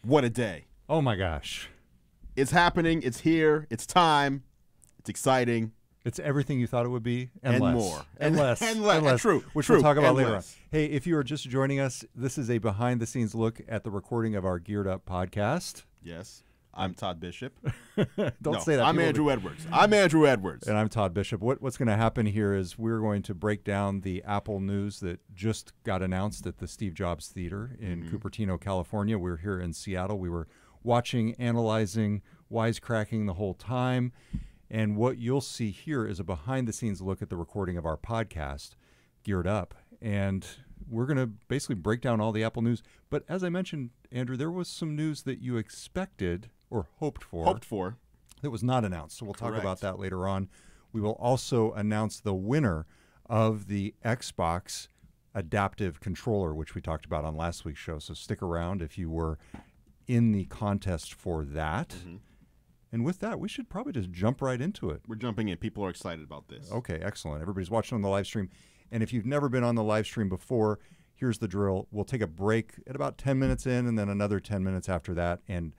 What a day. Oh my gosh. It's happening. It's here. It's time. It's exciting. It's everything you thought it would be and And less. more. And less. And less. True. Which True. we'll talk about And later less. on. Hey, if you are just joining us, this is a behind-the-scenes look at the recording of our Geared Up podcast. Yes. I'm Todd Bishop. Don't say that. I'm People Andrew Edwards. I'm Andrew Edwards. And I'm Todd Bishop. What's going to happen here is we're going to break down the Apple news that just got announced at the Steve Jobs Theater in Cupertino, California. We're here in Seattle. We were watching, analyzing, wisecracking the whole time. And what you'll see here is a behind-the-scenes look at the recording of our podcast, Geared Up. And we're going to basically break down all the Apple news. But as I mentioned, Andrew, there was some news that you expected or hoped for that was not announced. So we'll talk about that later on. We will also announce the winner of the Xbox adaptive controller, which we talked about on last week's show. So stick around if you were in the contest for that. And with that, we should probably just jump right into it. We're jumping in. People are excited about this. Okay, excellent. Everybody's watching on the live stream. And if you've never been on the live stream before, here's the drill. We'll take a break at about 10 minutes in and then another 10 minutes after that. And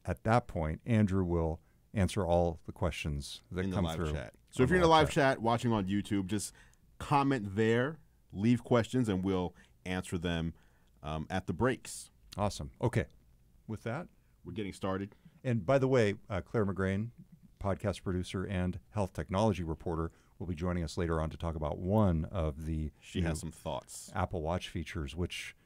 at that point, Andrew will answer all the questions that in come the live through. chat. So if you're in the live chat watching on YouTube, just comment there, leave questions, and we'll answer them at the breaks. Awesome. Okay. With that, we're getting started. And by the way, Claire McGrain, podcast producer and health technology reporter, will be joining us later on to talk about one of the She has some thoughts. Apple Watch features, which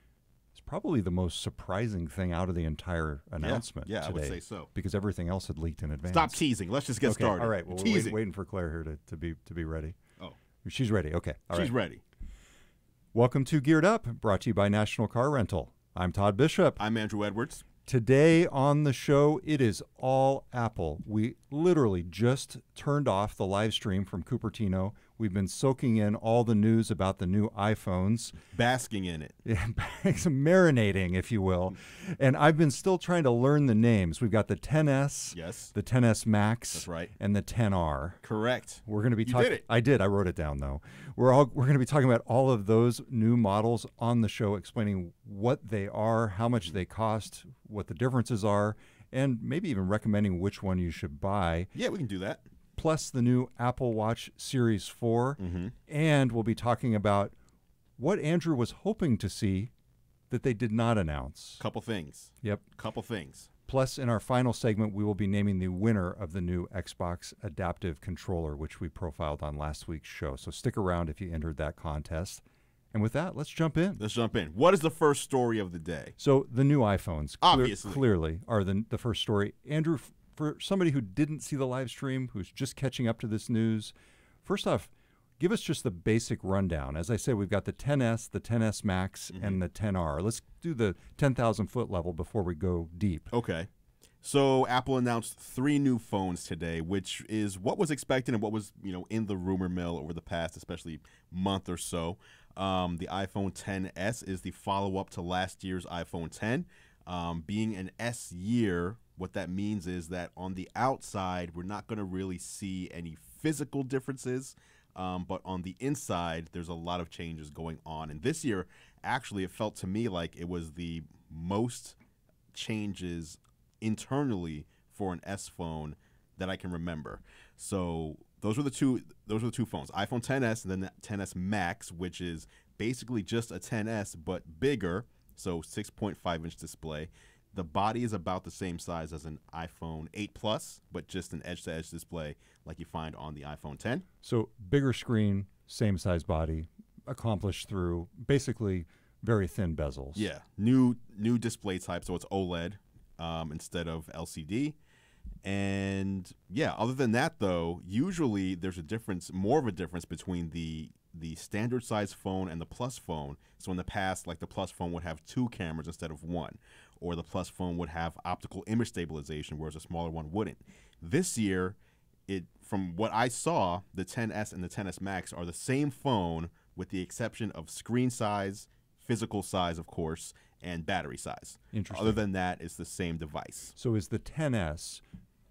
is probably the most surprising thing out of the entire announcement yeah, today. I would say so. Because everything else had leaked in advance. Stop teasing. Let's just get started. All right. Well, we're waiting for Claire here to be ready. Oh. She's ready. Okay. All right. She's ready. Welcome to Geared Up, brought to you by National Car Rental. I'm Todd Bishop. I'm Andrew Edwards. Today on the show, it is all Apple. We literally just turned off the live stream from Cupertino. We've been soaking in all the news about the new iPhones. Basking in it. Marinating, if you will. And I've been still trying to learn the names. We've got the XS, yes, the XS Max, that's right, and the XR. Correct. We're going to be talking. You did it. I did. I wrote it down though. We're going to be talking about all of those new models on the show, explaining what they are, how much they cost, what the differences are, and maybe even recommending which one you should buy. Yeah, we can do that. Plus the new Apple Watch Series 4. And we'll be talking about what Andrew was hoping to see that they did not announce. Couple things. Yep. Couple things. Plus, in our final segment, we will be naming the winner of the new Xbox adaptive controller, which we profiled on last week's show. So stick around if you entered that contest. And with that, let's jump in. Let's jump in. What is the first story of the day? So the new iPhones, obviously, clearly are the first story. Andrew, for somebody who didn't see the live stream, who's just catching up to this news, first off, give us just the basic rundown. As I said, we've got the XS, the XS Max, and the XR. Let's do the 10,000-foot level before we go deep. Okay. So Apple announced 3 new phones today, which is what was expected and what was, in the rumor mill over the past, especially month or so. The iPhone XS is the follow-up to last year's iPhone X. Being an S year, what that means is that on the outside, we're not going to really see any physical differences, but on the inside, there's a lot of changes going on. And this year, actually, it felt to me like it was the most changes internally for an S phone that I can remember. So those were the two phones, iPhone XS and then the XS Max, which is basically just a XS but bigger, so 6.5-inch display. The body is about the same size as an iPhone 8 Plus, but just an edge-to-edge display like you find on the iPhone X. So bigger screen, same size body, accomplished through basically very thin bezels. Yeah, new display type, so it's OLED instead of LCD. And yeah, other than that though, usually there's a difference, more of a difference between the standard size phone and the Plus phone. So in the past, like the Plus phone would have 2 cameras instead of 1, or the Plus phone would have optical image stabilization, whereas a smaller one wouldn't. This year, from what I saw, the XS and the XS Max are the same phone with the exception of screen size, physical size, of course, and battery size. Interesting. Other than that, it's the same device. So is the XS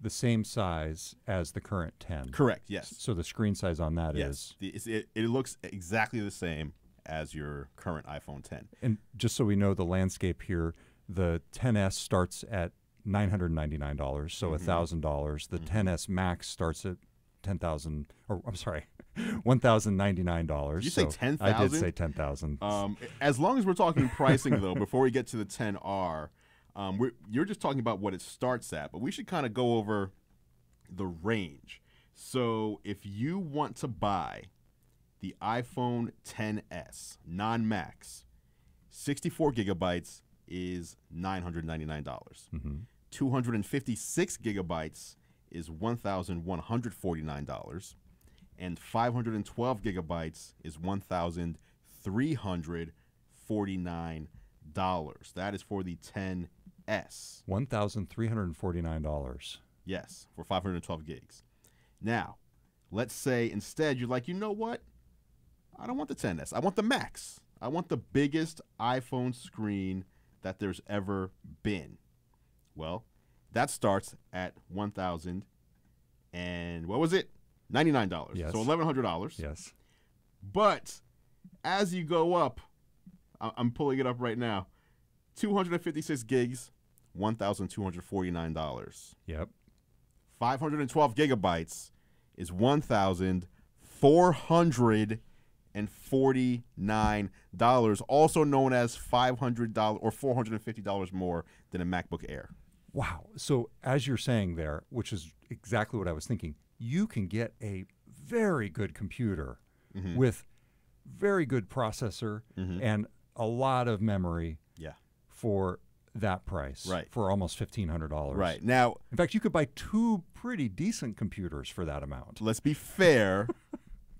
the same size as the current 10? Correct, yes. So the screen size on that is? It looks exactly the same as your current iPhone X. And just so we know the landscape here, The 10S starts at $999, so $1,000. The 10S Max starts at $1,099. Did you say 10,000? I did say 10,000. As long as we're talking pricing, though, before we get to the 10R, you're just talking about what it starts at, but we should kind of go over the range. So if you want to buy the iPhone 10s non-max, 64 gigabytes is $999. 256 gigabytes is $1,149, and 512 gigabytes is $1,349. That is for the 10s. $1,349. Yes, for 512 gigs. Now, let's say instead you're like, you know what? I don't want the 10s. I want the Max. I want the biggest iPhone screen that there's ever been. Well, that starts at $1,000 and what was it? $99. Yes. So $1,100. Yes. But as you go up, I'm pulling it up right now. 256 gigs, $1,249. Yep. 512 gigabytes is $1,449, also known as $500 or $450 more than a MacBook Air. Wow. So as you're saying there, which is exactly what I was thinking, you can get a very good computer with very good processor and a lot of memory for that price, for almost $1,500. Right. Now, in fact, you could buy two pretty decent computers for that amount. Let's be fair.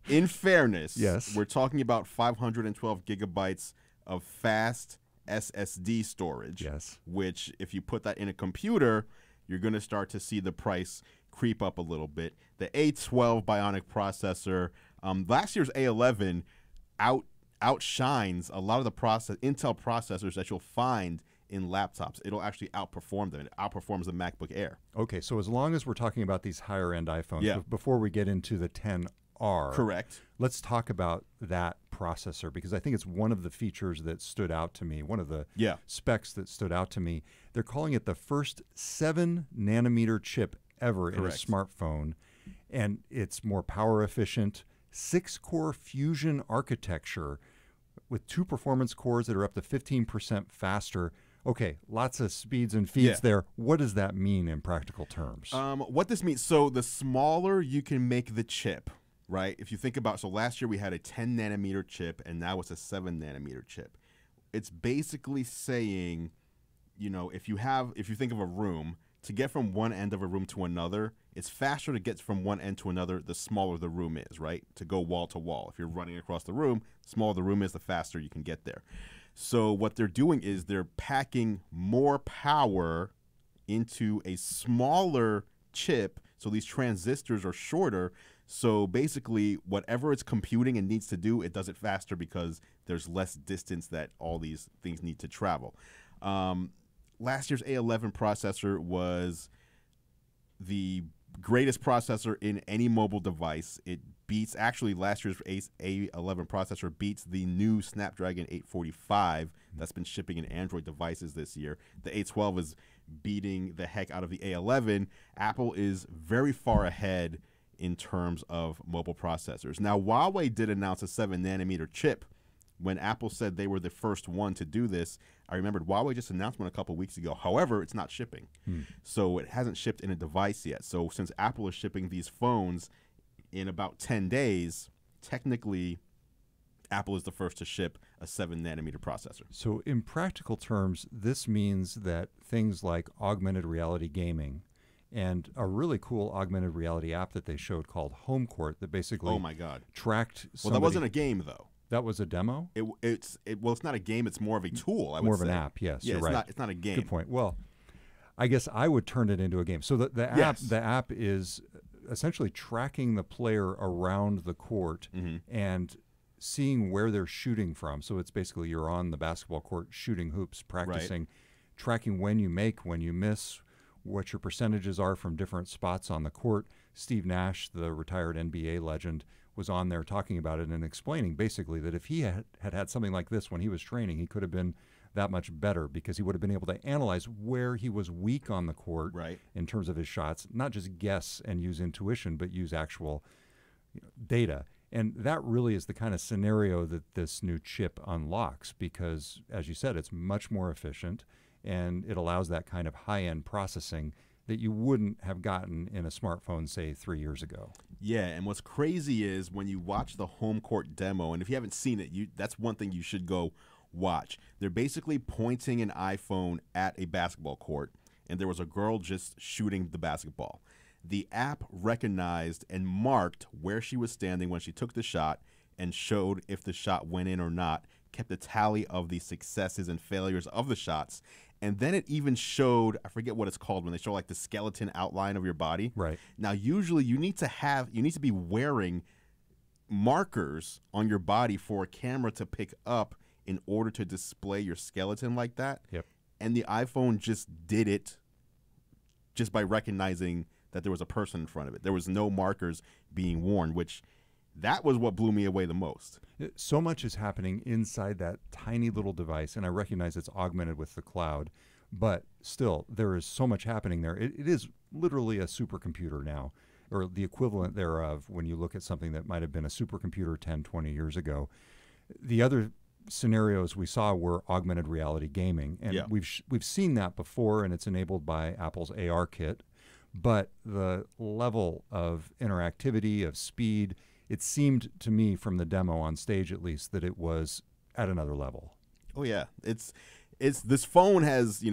In fairness, yes, we're talking about 512 gigabytes of fast SSD storage, which if you put that in a computer, you're going to start to see the price creep up a little bit. The A12 Bionic processor, last year's A11 outshines a lot of the Intel processors that you'll find in laptops. It'll actually outperform them. It outperforms the MacBook Air. Okay, so as long as we're talking about these higher-end iPhones, before we get into the 10R, correct, let's talk about that processor, because I think it's one of the features that stood out to me, one of the specs that stood out to me. They're calling it the first 7-nanometer chip ever in a smartphone, and it's more power efficient, 6-core Fusion architecture with 2 performance cores that are up to 15% faster. Okay, lots of speeds and feeds there. What does that mean in practical terms? What this means, so the smaller you can make the chip, right? If you think about, so last year we had a 10-nanometer chip, and now it's a 7-nanometer chip. It's basically saying, you know, if you think of a room, to get from one end of a room to another, it's faster to get from one end to another the smaller the room is, right? To go wall to wall. If you're running across the room, the smaller the room is, the faster you can get there. So what they're doing is they're packing more power into a smaller chip, so these transistors are shorter. So basically, whatever it's computing and needs to do, it does it faster because there's less distance that all these things need to travel. Last year's A11 processor was the greatest processor in any mobile device. It beats, actually last year's A11 processor beats the new Snapdragon 845 that's been shipping in Android devices this year. The A12 is beating the heck out of the A11. Apple is very far ahead in terms of mobile processors. Now, Huawei did announce a 7-nanometer chip. When Apple said they were the first one to do this, I remembered Huawei just announced one a couple weeks ago. However, it's not shipping. So it hasn't shipped in a device yet. So since Apple is shipping these phones in about 10 days, technically Apple is the first to ship a 7-nanometer processor. So in practical terms, this means that things like augmented reality gaming and a really cool augmented reality app that they showed called Home Court that basically tracked somebody. Well, that wasn't a game, though. That was a demo? Well, it's not a game. It's more of a tool, I would say. More of an app, yes. Yeah, you're right. It's not a game. Good point. Well, I guess I would turn it into a game. So the app is essentially tracking the player around the court and seeing where they're shooting from. So it's basically you're on the basketball court shooting hoops, practicing, tracking when you make, when you miss, what your percentages are from different spots on the court. Steve Nash, the retired NBA legend, was on there talking about it and explaining basically that if he had something like this when he was training, he could have been that much better because he would have been able to analyze where he was weak on the court Right. in terms of his shots, not just guess and use intuition, but use actual data. And that really is the kind of scenario that this new chip unlocks because, as you said, it's much more efficient and it allows that kind of high-end processing that you wouldn't have gotten in a smartphone, say, 3 years ago. Yeah, and what's crazy is when you watch the home court demo, and if you haven't seen it, that's one thing you should go watch. They're basically pointing an iPhone at a basketball court, and there was a girl just shooting the basketball. The app recognized and marked where she was standing when she took the shot and showed if the shot went in or not, kept a tally of the successes and failures of the shots. And then it even showed, I forget what it's called, when they show like the skeleton outline of your body. Right. Now, usually you need to be wearing markers on your body for a camera to pick up in order to display your skeleton like that. Yep. And the iPhone just did it just by recognizing that there was a person in front of it. There was no markers being worn, which that was what blew me away the most. So much is happening inside that tiny little device, and I recognize it's augmented with the cloud, but still, there is so much happening there. It is literally a supercomputer now, or the equivalent thereof when you look at something that might have been a supercomputer 10, 20 years ago. The other scenarios we saw were augmented reality gaming, and Yeah. we've seen that before, and it's enabled by Apple's AR kit, but the level of interactivity, of speed, it seemed to me from the demo on stage at least that it was at another level. Oh yeah, it's this phone has,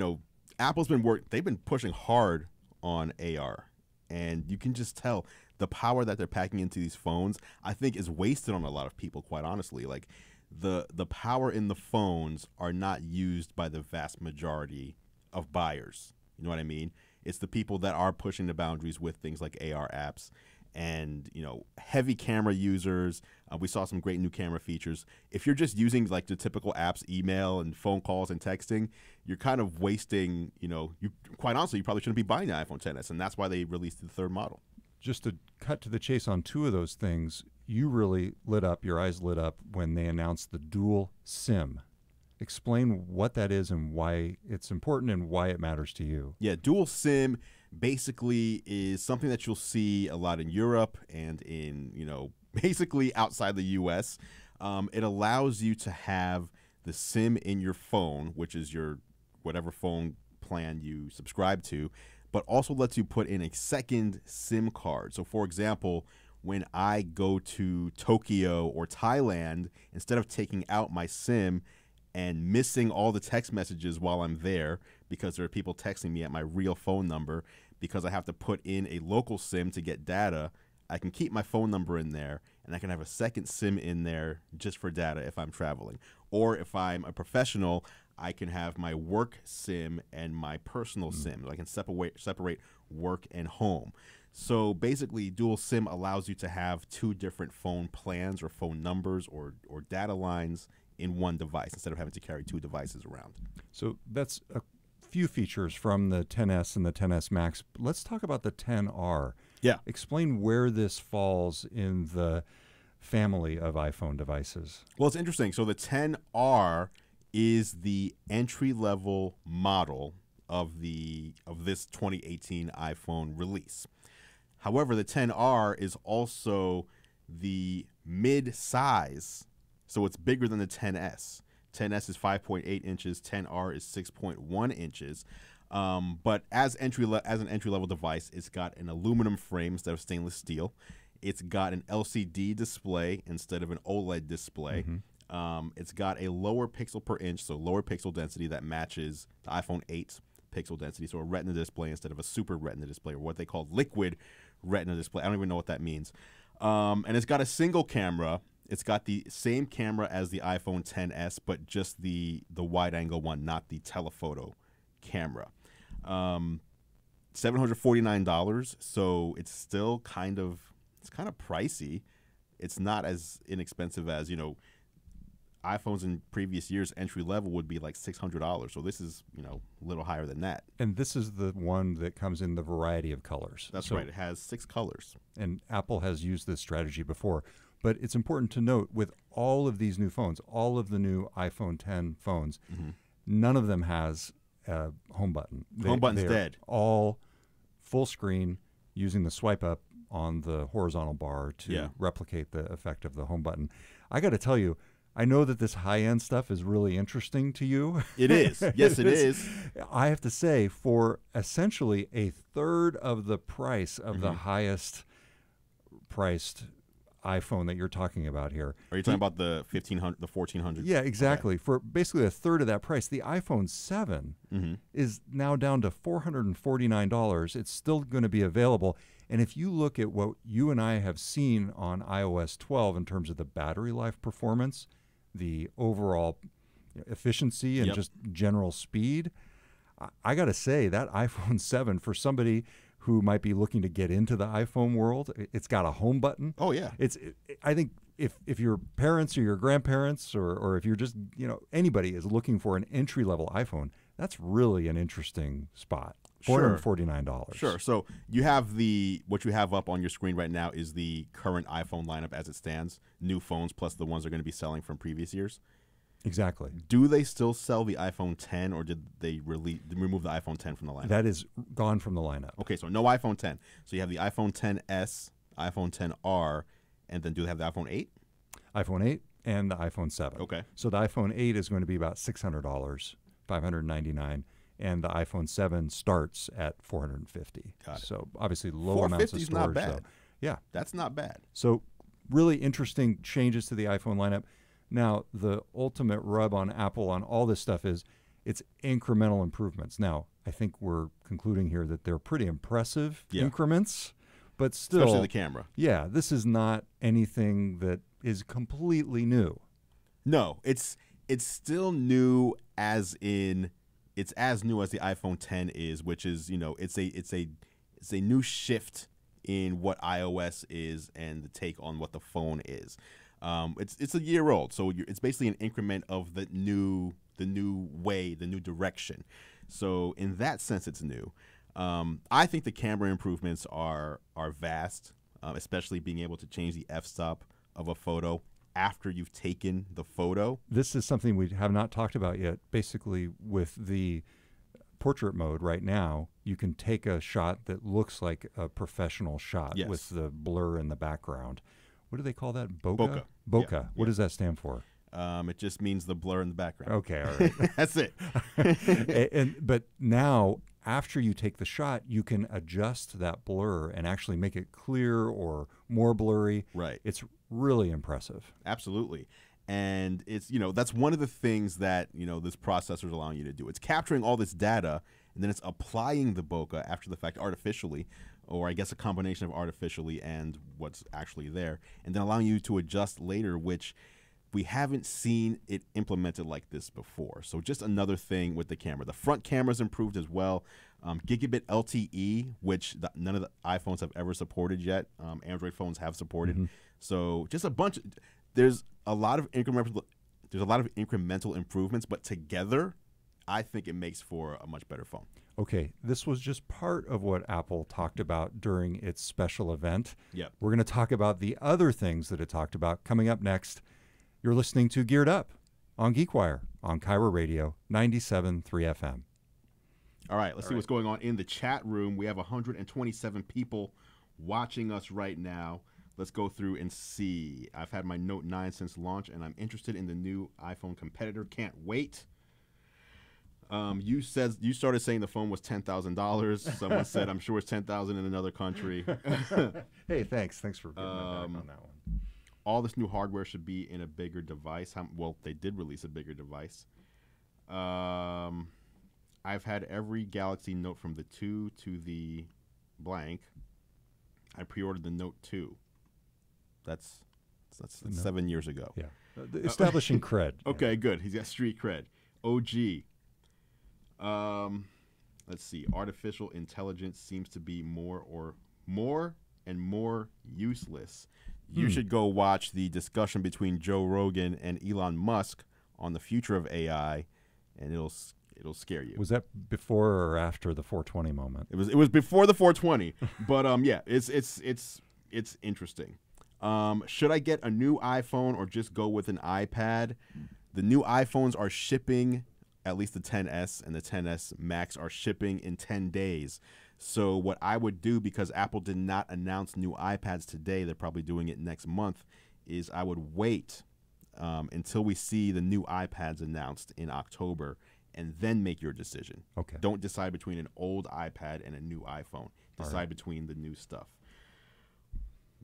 Apple's they've been pushing hard on AR, and you can just tell the power that they're packing into these phones, I think, is wasted on a lot of people, quite honestly. Like the power in the phones are not used by the vast majority of buyers. You know what I mean? It's the people that are pushing the boundaries with things like AR apps and, heavy camera users. We saw some great new camera features. If you're just using like the typical apps, email and phone calls and texting, you're kind of wasting, quite honestly, you probably shouldn't be buying the iPhone XS, and that's why they released the third model. Just to cut to the chase on two of those things, you really your eyes lit up when they announced the dual SIM. Explain what that is and why it's important and why it matters to you. Yeah, dual SIM basically is something that you'll see a lot in Europe and in, basically outside the U.S. It allows you to have the SIM in your phone, which is your whatever phone plan you subscribe to, but also lets you put in a second SIM card. So, for example, when I go to Tokyo or Thailand, instead of taking out my SIM and missing all the text messages while I'm there because there are people texting me at my real phone number because I have to put in a local SIM to get data, I can keep my phone number in there and I can have a second SIM in there just for data if I'm traveling. Or if I'm a professional, I can have my work SIM and my personal SIM. So I can separate work and home. So basically, dual SIM allows you to have two different phone plans or phone numbers or data lines in one device instead of having to carry two devices around. So that's a few features from the XS and the XS Max. Let's talk about the XR. Yeah. Explain where this falls in the family of iPhone devices. Well, it's interesting. So the XR is the entry-level model of this 2018 iPhone release. However, the XR is also the mid-size. So it's bigger than the XS. XS is 5.8 inches. XR is 6.1 inches. But as an entry-level device, it's got an aluminum frame instead of stainless steel. It's got an LCD display instead of an OLED display. Mm-hmm. It's got a lower pixel per inch, so lower pixel density that matches the iPhone 8 pixel density. So a Retina display instead of a Super Retina display, or what they call liquid Retina display. I don't even know what that means. And it's got a single camera. It's got the same camera as the iPhone XS, but just the wide-angle one, not the telephoto camera. $749, so it's still kind of pricey. It's not as inexpensive as, iPhones in previous years entry level would be like $600. So this is, a little higher than that. And this is the one that comes in the variety of colors. That's right. It has 6 colors. And Apple has used this strategy before. But it's important to note with all of these new phones, all of the new iPhone X phones, mm-hmm. None of them has a home button. Home button's they're dead. All full screen using the swipe up on the horizontal bar to replicate the effect of the home button. I got to tell you, I know that this high-end stuff is really interesting to you. It is. Yes, it is. I have to say, for essentially a third of the price of the highest priced iPhone that you're talking about here. Are you talking about the 1500, the 1400? Yeah, exactly. Okay. For basically a third of that price, the iPhone 7 is now down to $449. It's still going to be available. And if you look at what you and I have seen on iOS 12 in terms of the battery life performance, the overall efficiency and just general speed, I got to say that iPhone 7 for somebody who might be looking to get into the iPhone world, it's got a home button. Oh yeah. I think if your parents or your grandparents or if you're just, anybody is looking for an entry level iPhone, that's really an interesting spot. $449. Sure. So you have what you have up on your screen right now is the current iPhone lineup as it stands, new phones plus the ones they're going to be selling from previous years. Exactly. Do they still sell the iPhone 10 or did they remove the iPhone 10 from the lineup? That is gone from the lineup. Okay, so no iPhone 10. So you have the iPhone 10s, iPhone 10R, and then do they have the iPhone 8? iPhone 8 and the iPhone 7. Okay. So the iPhone 8 is going to be about $600, $599. And the iPhone 7 starts at $450. Got it. So obviously low amounts of storage. Not bad. So, yeah. That's not bad. So really interesting changes to the iPhone lineup. Now, the ultimate rub on Apple on all this stuff is it's incremental improvements. Now, I think we're concluding here that they're pretty impressive increments, but still. Especially the camera. Yeah, this is not anything that is completely new. No, it's still new as in it's as new as the iPhone 10 is, which is, it's a new shift in what iOS is and the take on what the phone is. It's a year old, so it's basically an increment of the new way, the new direction. So in that sense, it's new. I think the camera improvements are vast, especially being able to change the f-stop of a photo after you've taken the photo. This is something we have not talked about yet. Basically, with the portrait mode right now, you can take a shot that looks like a professional shot with the blur in the background. What do they call that? Bokeh? Bokeh. Yeah. What does that stand for? It just means the blur in the background. Okay, all right. That's it. But now, after you take the shot, you can adjust that blur and actually make it clear or more blurry. Right. It's really impressive. Absolutely. And it's, that's one of the things that, this processor is allowing you to do. It's capturing all this data, and then it's applying the bokeh after the fact artificially, or I guess a combination of artificially and what's actually there, and then allowing you to adjust later, which we haven't seen it implemented like this before. So just another thing with the camera. The front camera's improved as well. Gigabit LTE, which none of the iPhones have ever supported yet. Android phones have supported. So just a bunch. There's a lot of incremental improvements, but together, I think it makes for a much better phone. Okay, this was just part of what Apple talked about during its special event. Yep. We're going to talk about the other things that it talked about coming up next. You're listening to Geared Up on GeekWire on Kyra Radio 97.3 FM. All right, let's see what's going on in the chat room. We have 127 people watching us right now. Let's go through and see. I've had my Note 9 since launch, and I'm interested in the new iPhone competitor. Can't wait. You started saying the phone was $10,000. Someone said, I'm sure it's $10,000 in another country. Hey, thanks. Thanks for getting back on that one. All this new hardware should be in a bigger device. Well, they did release a bigger device. I've had every Galaxy Note from the 2 to the blank. I pre-ordered the Note 2. That's 7 years ago. Yeah, establishing cred. Okay, good. He's got street cred. OG. Let's see. Artificial intelligence seems to be more and more useless. You should go watch the discussion between Joe Rogan and Elon Musk on the future of AI, and it'll scare you. Was that before or after the 420 moment? It was before the 420, but yeah, it's interesting. Should I get a new iPhone or just go with an iPad? The new iPhones are shipping at least the 10S and the 10S Max are shipping in 10 days. So what I would do, because Apple did not announce new iPads today, they're probably doing it next month, is I would wait until we see the new iPads announced in October and then make your decision. Okay. Don't decide between an old iPad and a new iPhone. Decide between the new stuff.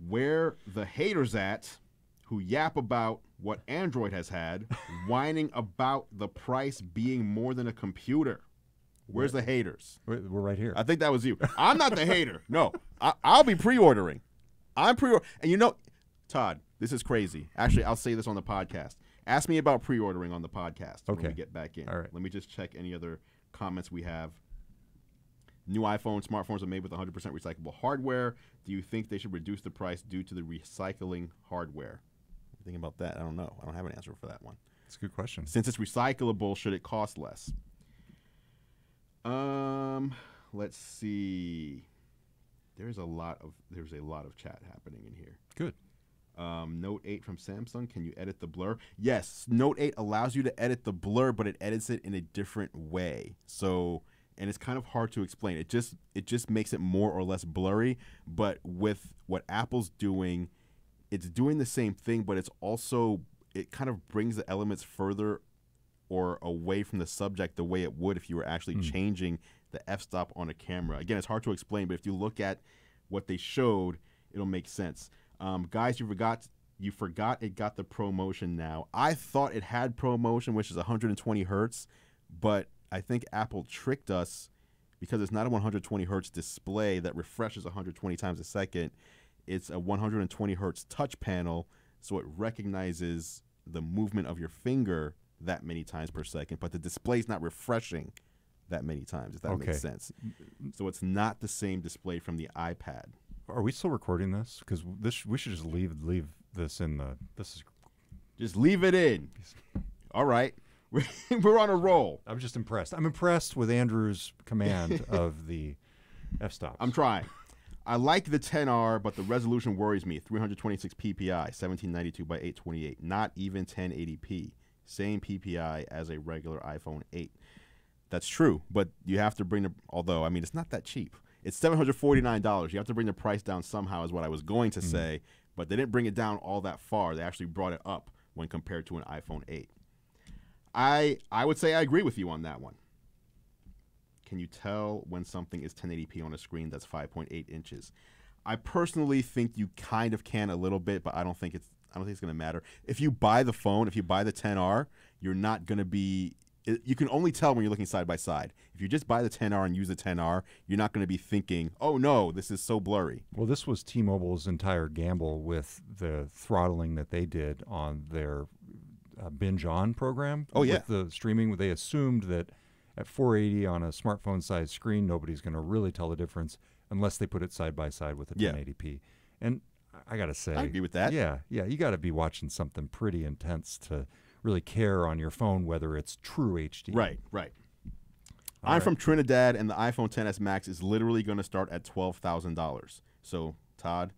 Where the haters at who yap about what Android has had, whining about the price being more than a computer. Where's the haters? We're right here. I think that was you. I'm not the hater. No, I'll be pre-ordering. I'm pre-ordering. And you know, Todd, this is crazy. Actually, I'll say this on the podcast. Ask me about pre-ordering on the podcast when we get back in. All right. Let me just check any other comments we have. New iPhone smartphones are made with 100% recyclable hardware. Do you think they should reduce the price due to the recycling hardware? Thinking about that, I don't know. I don't have an answer for that one. That's a good question. Since it's recyclable, should it cost less? Let's see. There's a lot of chat happening in here. Good. Note 8 from Samsung. Can you edit the blur? Yes, Note 8 allows you to edit the blur, but it edits it in a different way. So, and it's kind of hard to explain. It just makes it more or less blurry. But with what Apple's doing, it's doing the same thing, but it kind of brings the elements further or away from the subject the way it would if you were actually changing the f-stop on a camera. Again, it's hard to explain, but if you look at what they showed, it'll make sense. Guys, you forgot it got the ProMotion now. I thought it had ProMotion, which is 120 hertz, but I think Apple tricked us because it's not a 120 hertz display that refreshes 120 times a second. It's a 120 hertz touch panel, so it recognizes the movement of your finger that many times per second, but the display's not refreshing that many times, if that makes sense. So it's not the same display from the iPad. Are we still recording this? Because we should just leave this in the. Just leave it in. All right, we're on a roll. I'm just impressed. I'm impressed with Andrew's command of the f-stops. I'm trying. I like the 10R, but the resolution worries me. 326 PPI, 1792 by 828, not even 1080p. Same PPI as a regular iPhone 8. That's true, but you have to bring the, although, I mean, it's not that cheap. It's $749. You have to bring the price down somehow is what I was going to say, but they didn't bring it down all that far. They actually brought it up when compared to an iPhone 8. I would say I agree with you on that one. Can you tell when something is 1080p on a screen that's 5.8 inches? I personally think you kind of can a little bit, but I don't think it's going to matter. If you buy the phone, if you buy the 10R, you're not going to be. You can only tell when you're looking side by side. If you just buy the 10R and use the 10R, you're not going to be thinking, "Oh no, this is so blurry." Well, this was T-Mobile's entire gamble with the throttling that they did on their Binge On program. Oh yeah, with the streaming, they assumed that at 480 on a smartphone-sized screen, nobody's going to really tell the difference unless they put it side by side with a 1080p. And I got to say, I agree with that. Yeah, you got to be watching something pretty intense to really care on your phone whether it's true HD. Right. I'm from Trinidad, and the iPhone XS Max is literally going to start at $12,000. So, Todd,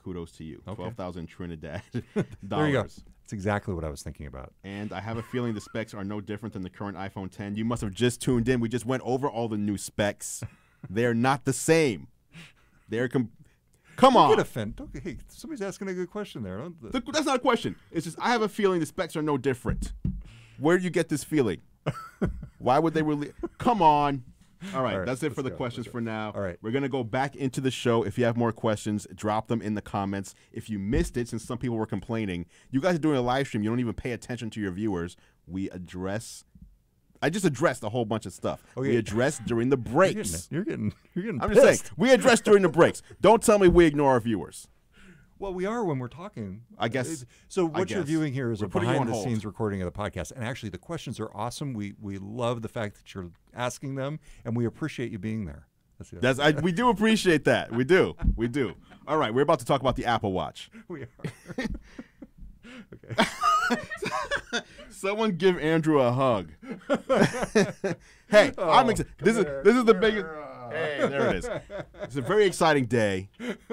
kudos to you. Okay. 12,000 Trinidad There you go. That's exactly what I was thinking about. And I have a feeling the specs are no different than the current iPhone 10. You must have just tuned in. We just went over all the new specs. They're not the same. They're Come on. Don't get offended. Hey, somebody's asking a good question there. That's not a question. It's just I have a feeling the specs are no different. Where do you get this feeling? Why would they release? Come on. All right, that's it for the questions for now. All right. We're going to go back into the show. If you have more questions, drop them in the comments. If you missed it, since some people were complaining, you guys are doing a live stream. You don't even pay attention to your viewers. I just addressed a whole bunch of stuff. Okay. We addressed during the breaks. You're getting I'm pissed. just saying, we addressed during the breaks. Don't tell me we ignore our viewers. Well, we are when we're talking. I guess. So what you're viewing here is a putting you on behind-the-scenes hold. recording of the podcast. And actually, the questions are awesome. We love the fact that you're asking them, and we appreciate you being there. We do appreciate that. We do. All right, we're about to talk about the Apple Watch. We are. Okay. Someone give Andrew a hug. Hey, I'm excited. This is the biggest. Hey, there it is. It's a very exciting day.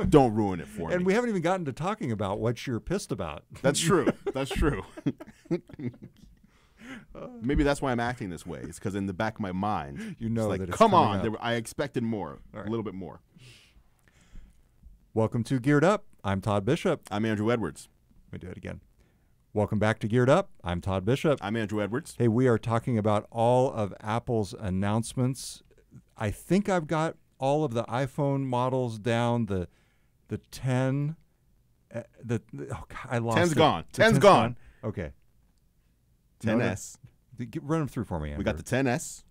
Don't ruin it for me. And we haven't even gotten to talking about what you're pissed about. That's true. That's true. Maybe that's why I'm acting this way. It's because in the back of my mind, You know it's like, that it's come coming on, up. I expected more, All right. a little bit more. Welcome to Geared Up. I'm Todd Bishop. I'm Andrew Edwards. Let me do it again. Welcome back to Geared Up. I'm Todd Bishop. I'm Andrew Edwards. Hey, we are talking about all of Apple's announcements. I think I've got all of the iPhone models down. The 10, oh God, I lost 10's it. gone. The 10's gone. Okay. 10S. Run them through for me, Andrew. We got the 10S.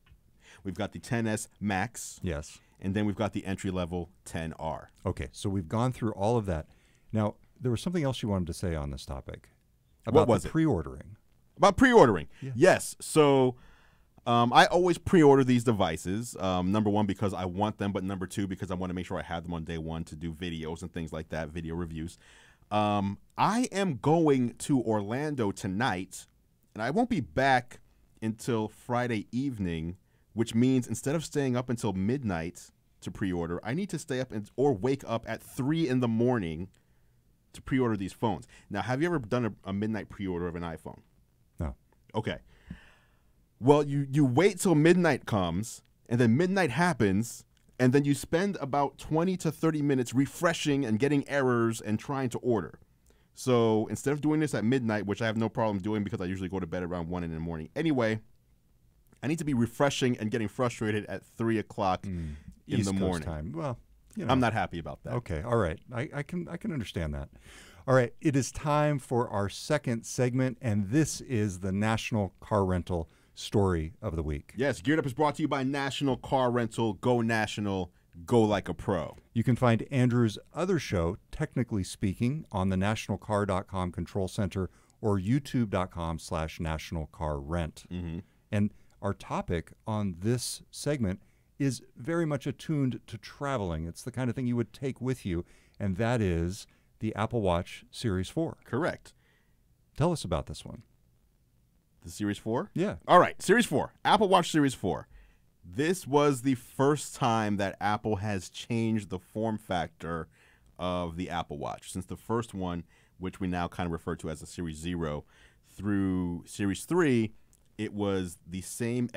We've got the 10S Max. Yes. And then we've got the entry-level 10R. Okay, so we've gone through all of that. Now, there was something else you wanted to say on this topic. What About was the it? pre-ordering. About pre-ordering. Yeah. Yes. So I always pre-order these devices. Number one, because I want them, but number two, because I want to make sure I have them on day one to do videos and things like that, video reviews. I am going to Orlando tonight, and I won't be back until Friday evening, which means instead of staying up until midnight to pre-order, I need to stay up or wake up at 3 in the morning to pre-order these phones. Now, have you ever done a midnight pre-order of an iPhone? No. Okay. Well, you wait till midnight comes, and then midnight happens, and then you spend about 20 to 30 minutes refreshing and getting errors and trying to order. So instead of doing this at midnight, which I have no problem doing because I usually go to bed around 1 in the morning anyway, I need to be refreshing and getting frustrated at 3 o'clock in East the Coast morning. time. Well, you know. I'm not happy about that. Okay, all right. I can understand that. All right, it is time for our second segment, and this is the National Car Rental Story of the Week. Yes, Geared Up is brought to you by National Car Rental. Go National. Go like a pro. You can find Andrew's other show, Technically Speaking, on the nationalcar.com control center or youtube.com/nationalcarrent. Mm-hmm. And our topic on this segment is very much attuned to traveling. It's the kind of thing you would take with you, and that is the Apple Watch Series 4. Correct. Tell us about this one. The Series 4? Yeah. All right, Series 4. Apple Watch Series 4. This was the first time that Apple has changed the form factor of the Apple Watch. Since the first one, which we now kind of refer to as the Series 0, through Series 3, it was the same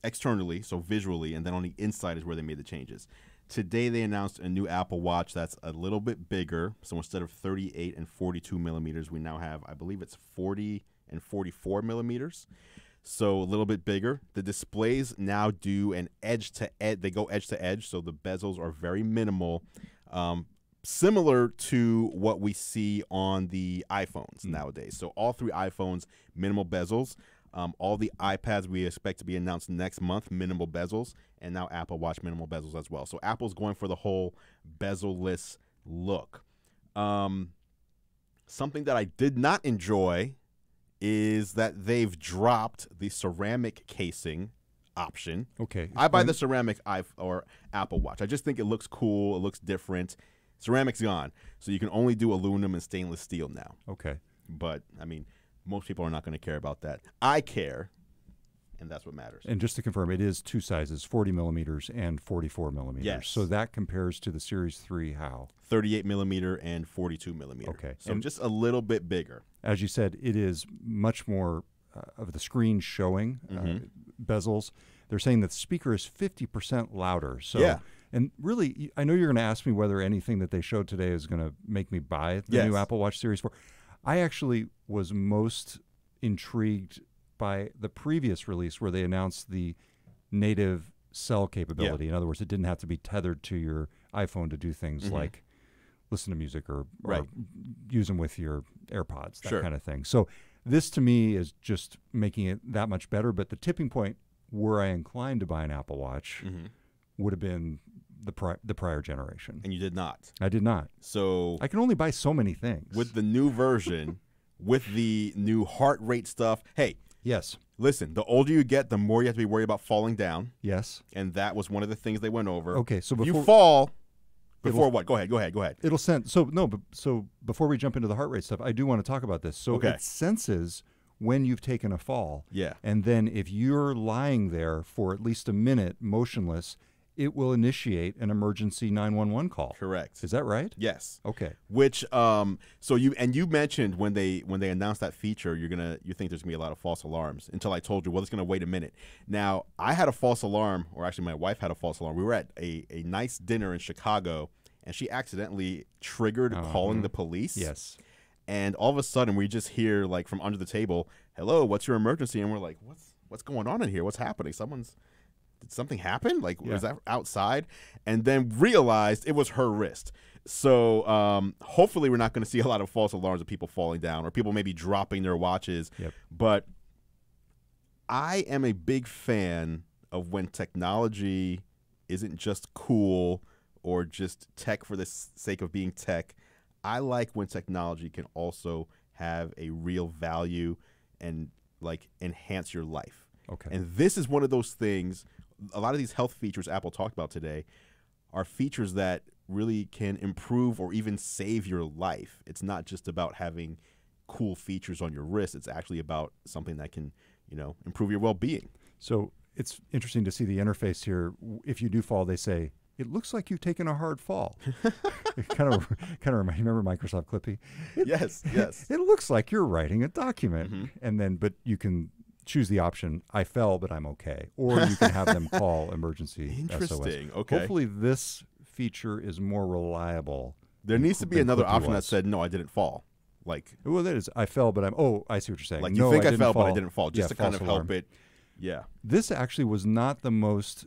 externally, so visually, and then on the inside is where they made the changes. Today they announced a new Apple Watch that's a little bit bigger. So instead of 38 and 42 millimeters, we now have, I believe it's 40 and 44 millimeters. So a little bit bigger. The displays now do an edge to edge. They go edge to edge, so the bezels are very minimal, similar to what we see on the iPhones nowadays. So all three iPhones, minimal bezels. All the iPads we expect to be announced next month, minimal bezels, and now Apple Watch minimal bezels as well. So Apple's going for the whole bezel-less look. Something that I did not enjoy is that they've dropped the ceramic casing option. Okay. I buy the ceramic or Apple Watch. I just think it looks cool. It looks different. Ceramic's gone, so you can only do aluminum and stainless steel now. Okay. But, I mean, most people are not going to care about that. I care, and that's what matters. And just to confirm, it is two sizes, 40 millimeters and 44 millimeters. Yes. So that compares to the Series 3 how? 38 millimeter and 42 millimeter. Okay. So And just a little bit bigger. as you said, it is much more of the screen showing bezels. They're saying that the speaker is 50% louder. So, Yeah. And really, I know you're going to ask me whether anything that they showed today is going to make me buy the new Yes. Apple Watch Series 4. I actually was most intrigued by the previous release where they announced the native cell capability. Yeah. In other words, it didn't have to be tethered to your iPhone to do things like listen to music or Right. use them with your AirPods, that Sure. kind of thing. So this to me is just making it that much better. But the tipping point, were I inclined to buy an Apple Watch, would have been the prior generation. And you did not. I did not. So I can only buy so many things. with the new version, with the new heart rate stuff, hey, yes, listen, the older you get, the more you have to be worried about falling down. yes. And that was one of the things they went over. Okay, so If you before fall, before what? Go ahead. it'll sense. So before we jump into the heart rate stuff, I do want to talk about this. So Okay. it senses when you've taken a fall. Yeah. And then if you're lying there for at least a minute motionless, it will initiate an emergency 911 call. Correct. Is that right? Yes. Okay. Which so you mentioned when they announced that feature, you think there's gonna be a lot of false alarms until I told you, well, it's gonna wait a minute. Now I had a false alarm, or actually my wife had a false alarm. We were at a nice dinner in Chicago, and she accidentally triggered calling the police. Yes. And all of a sudden we just hear like from under the table, "Hello, what's your emergency?" And we're like, what's going on in here? What's happening? Did something happen? Like, was that outside? And then realized it was her wrist. So hopefully we're not going to see a lot of false alarms of people falling down or people maybe dropping their watches. Yep. But I am a big fan of when technology isn't just cool or just tech for the sake of being tech. I like when technology can also have a real value and like enhance your life. Okay. And this is one of those things. A lot of these health features Apple talked about today are features that really can improve or even save your life. It's not just about having cool features on your wrist. It's actually about something that can, improve your well-being. So it's interesting to see the interface here. If you do fall, they say, "It looks like you've taken a hard fall." It kind of reminds. Remember Microsoft Clippy? Yes. It looks like you're writing a document, and then but you can choose the option, "I fell, but I'm okay," or you can have them call emergency Interesting. SOS. Okay. Hopefully, this feature is more reliable. There needs to be another option that said, "No, I didn't fall." Like, well, that is, "I fell, but I'm." Oh, I see what you're saying. Like, no, you think I didn't fell, fall. but I didn't fall, just to kind of false alarm. help it. Yeah. This actually was not the most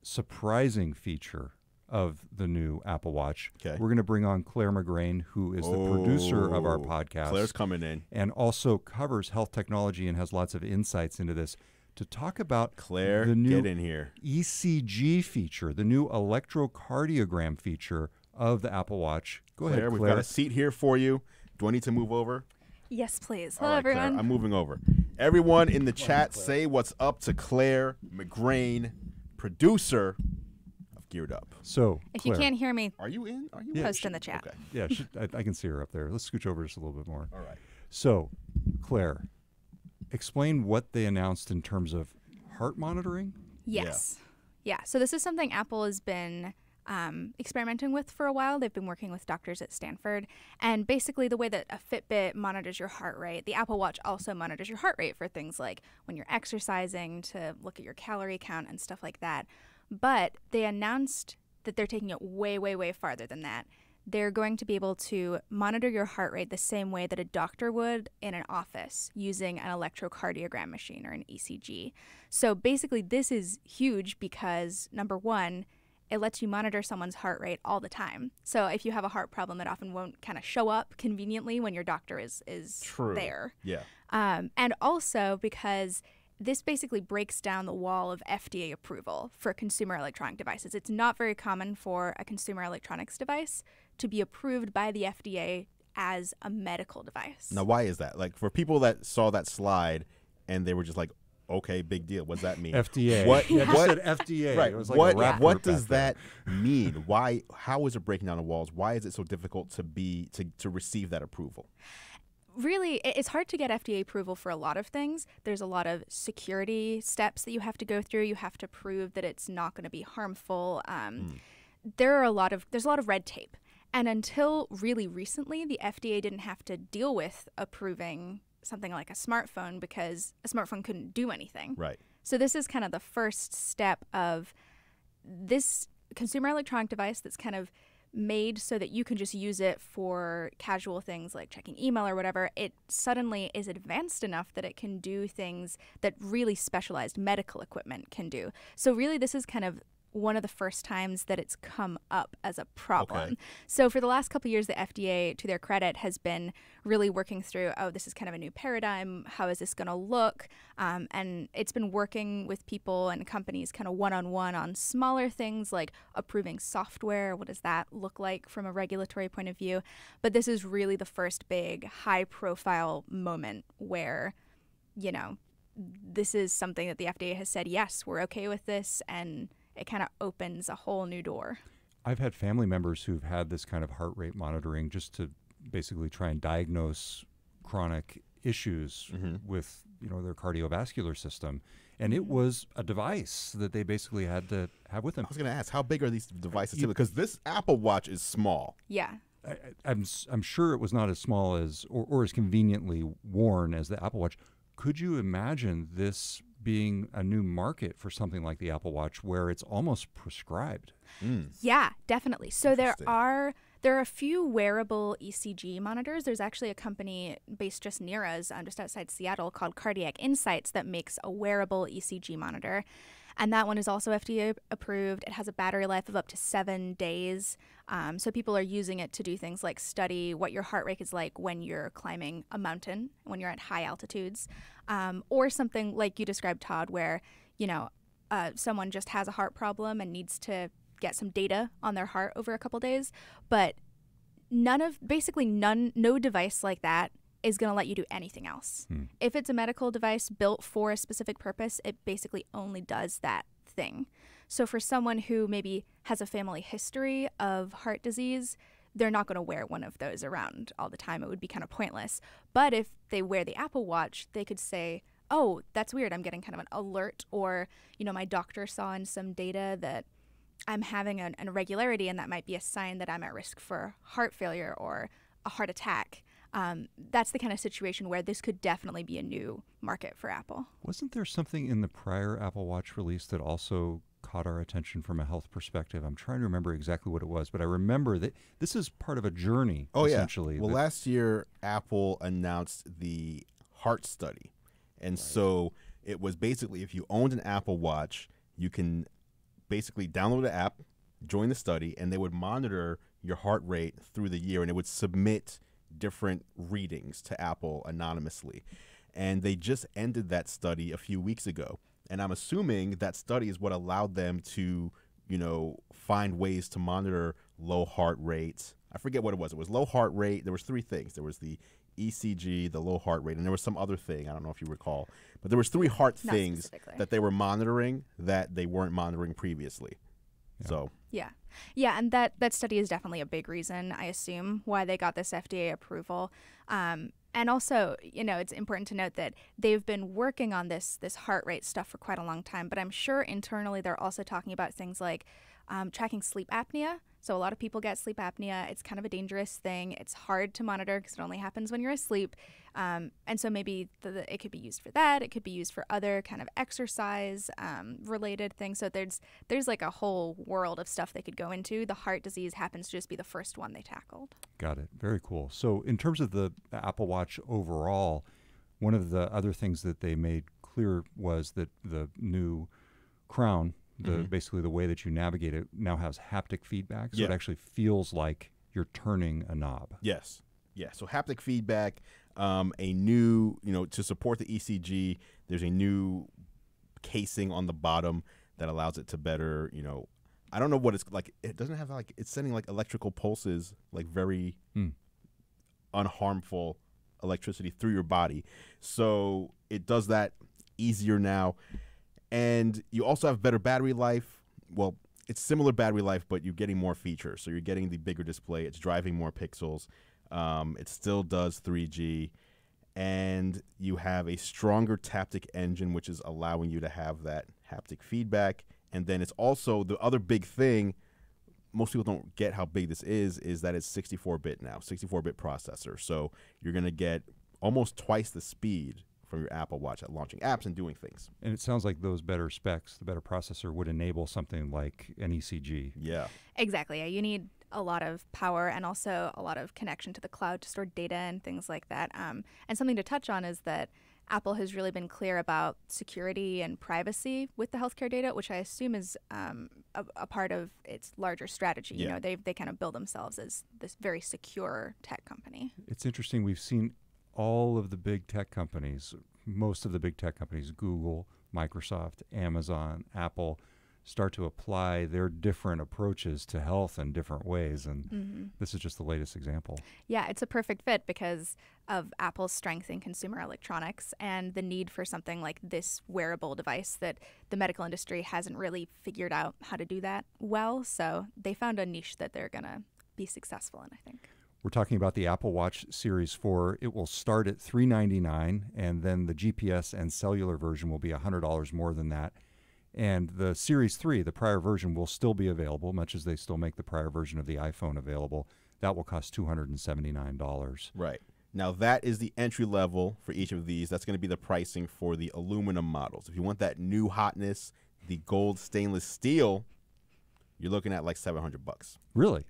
surprising feature of the new Apple Watch. Okay. We're going to bring on Claire McGrain, who is the producer of our podcast. Claire's coming in. And also covers health technology and has lots of insights into this, to talk about Claire, the new get in here. ECG feature, the new electrocardiogram feature of the Apple Watch. Go ahead, Claire. We've got a seat here for you. Do I need to move over? Yes, please. All Hello, right, everyone. Claire, I'm moving over. Everyone in the chat, say what's up to Claire McGrain, producer of Geared Up. So, If Claire, you can't hear me, Are you in? post in the chat. Okay. yeah, I can see her up there. Let's scooch over just a little bit more. All right. So, Claire, explain what they announced in terms of heart monitoring. Yes. Yeah. So this is something Apple has been experimenting with for a while. They've been working with doctors at Stanford. And basically the way that a Fitbit monitors your heart rate, the Apple Watch also monitors your heart rate for things like when you're exercising, to look at your calorie count and stuff like that. But they announced that they're taking it way, way, way farther than that. They're going to be able to monitor your heart rate the same way that a doctor would in an office using an electrocardiogram machine or an ECG. So basically this is huge because, number one, it lets you monitor someone's heart rate all the time. So if you have a heart problem, it often won't kind of show up conveniently when your doctor is True. there. Yeah. And also because this basically breaks down the wall of FDA approval for consumer electronic devices. It's not very common for a consumer electronics device to be approved by the FDA as a medical device. Now, why is that? Like, for people that saw that slide and they were just like, okay, big deal. What does that mean? FDA. What? Yeah, what? said FDA. Right. It was like a rap what group does back that mean? Why? How is it breaking down the walls? Why is it so difficult to receive that approval? Really, it's hard to get FDA approval for a lot of things. There's a lot of security steps that you have to go through. You have to prove that it's not going to be harmful. There's a lot of red tape. And until really recently, the FDA didn't have to deal with approving something like a smartphone because a smartphone couldn't do anything. Right. So this is kind of the first step of this consumer electronic device that's kind of made so that you can just use it for casual things like checking email or whatever. It suddenly is advanced enough that it can do things that really specialized medical equipment can do. So really this is kind of one of the first times that it's come up as a problem. Okay. So for the last couple of years, the FDA, to their credit, has been really working through, this is kind of a new paradigm. How is this going to look? And it's been working with people and companies kind of one-on-one on smaller things like approving software. What does that look like from a regulatory point of view? But this is really the first big high-profile moment where, this is something that the FDA has said, yes, we're okay with this, and it kind of opens a whole new door. I've had family members who've had this kind of heart rate monitoring just to basically try and diagnose chronic issues with their cardiovascular system. And it was a device that they basically had to have with them. I was going to ask, how big are these devices? Because this Apple Watch is small. Yeah. I'm sure it was not as small as or as conveniently worn as the Apple Watch. Could you imagine this being a new market for something like the Apple Watch where it's almost prescribed? Yeah, definitely. So there are a few wearable ECG monitors. There's actually a company based just near us, just outside Seattle, called Cardiac Insights that makes a wearable ECG monitor. And that one is also FDA approved. It has a battery life of up to 7 days. So people are using it to do things like study what your heart rate is like when you're climbing a mountain, when you're at high altitudes, or something like you described, Todd, where, someone just has a heart problem and needs to get some data on their heart over a couple days. But no device like that is going to let you do anything else. If it's a medical device built for a specific purpose, it basically only does that thing. So for someone who maybe has a family history of heart disease, they're not going to wear one of those around all the time. It would be kind of pointless. But if they wear the Apple Watch, they could say, oh, that's weird. I'm getting kind of an alert, or, my doctor saw in some data that I'm having an irregularity, and that might be a sign that I'm at risk for heart failure or a heart attack. That's the kind of situation where this could definitely be a new market for Apple. Wasn't there something in the prior Apple Watch release that also caught our attention from a health perspective? I'm trying to remember exactly what it was, but I remember that this is part of a journey, essentially. Yeah. Well, last year, Apple announced the heart study. And so it was basically, if you owned an Apple Watch, you can basically download the app, join the study, and they would monitor your heart rate through the year, and it would submit different readings to Apple anonymously. And they just ended that study a few weeks ago. And I'm assuming that study is what allowed them to, find ways to monitor low heart rates. I forget what it was. It was low heart rate. There was 3 things. There was the ECG, the low heart rate, and there was some other thing. I don't know if you recall. But there was 3 heart things that they were monitoring that they weren't monitoring previously. Yeah. So Yeah, and that study is definitely a big reason, I assume, why they got this FDA approval. And also, it's important to note that they've been working on this heart rate stuff for quite a long time, but I'm sure internally they're also talking about things like tracking sleep apnea. So a lot of people get sleep apnea. It's kind of a dangerous thing. It's hard to monitor because it only happens when you're asleep. And so maybe it could be used for that. It could be used for other kind of exercise related things. So there's like a whole world of stuff they could go into. The heart disease happens to just be the first one they tackled. Got it. Very cool. So in terms of the Apple Watch overall, one of the other things that they made clear was that the new crown, basically the way that you navigate it, now has haptic feedback. So it actually feels like you're turning a knob. Yes. Yeah. So haptic feedback, a new, to support the ECG, there's a new casing on the bottom that allows it to better, I don't know what it's like. It doesn't have it's sending like electrical pulses, like very unharmful electricity through your body. So it does that easier now. And you also have better battery life. Well, it's similar battery life, but you're getting more features. So you're getting the bigger display. It's driving more pixels. It still does 3G. And you have a stronger taptic engine, which is allowing you to have that haptic feedback. And then it's also the other big thing, most people don't get how big this is that it's 64-bit now, 64-bit processor. So you're going to get almost twice the speed from your Apple Watch at launching apps and doing things. And it sounds like those better specs, the better processor, would enable something like an ECG. Yeah. Exactly. Yeah. You need a lot of power and also a lot of connection to the cloud to store data and things like that. And something to touch on is that Apple has really been clear about security and privacy with the healthcare data, which I assume is a part of its larger strategy. Yeah. They kind of build themselves as this very secure tech company. It's interesting. We've seen all of the big tech companies, most of the big tech companies, Google, Microsoft, Amazon, Apple, start to apply their different approaches to health in different ways. And this is just the latest example. Yeah, it's a perfect fit because of Apple's strength in consumer electronics and the need for something like this wearable device that the medical industry hasn't really figured out how to do that well. So they found a niche that they're going to be successful in, I think. We're talking about the Apple Watch Series 4. It will start at $399, and then the GPS and cellular version will be $100 more than that. And the Series 3, the prior version, will still be available, much as they still make the prior version of the iPhone available. That will cost $279. Right. Now, that is the entry level for each of these. That's going to be the pricing for the aluminum models. If you want that new hotness, the gold stainless steel, you're looking at like $700. Really?